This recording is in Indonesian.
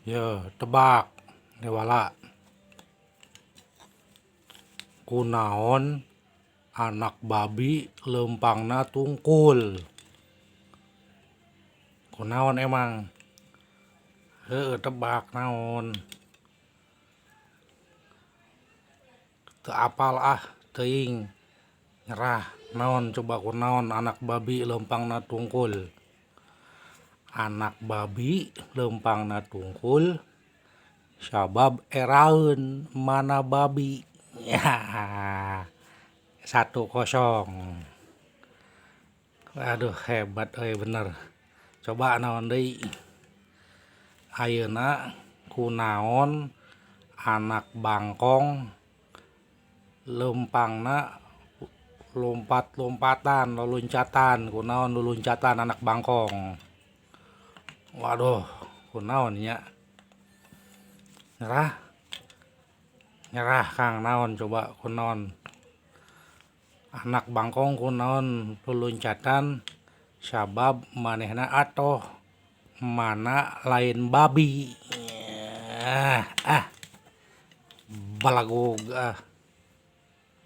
Ya, tebak dewala kunaon anak babi lempangna tungkul. Kunaon emang? Tebak naon. Teu apal teuing. Nyerah. Naon coba kunaon anak babi lempangna tungkul. Anak babi lempangna tungkul sabab eraeun mana babi. Ya. 1-0. Aduh hebat bener. Coba naon deui. Ayeuna kunaon anak bangkong lempangna lompat-lompatan luluncatan. Kunaon luluncatan anak bangkong. Waduh, kunaon nya? Nyerah Kang, naon coba kunaon? Anak bangkong kunaon luluncatan sabab manehna atoh mana lain babi. Balagog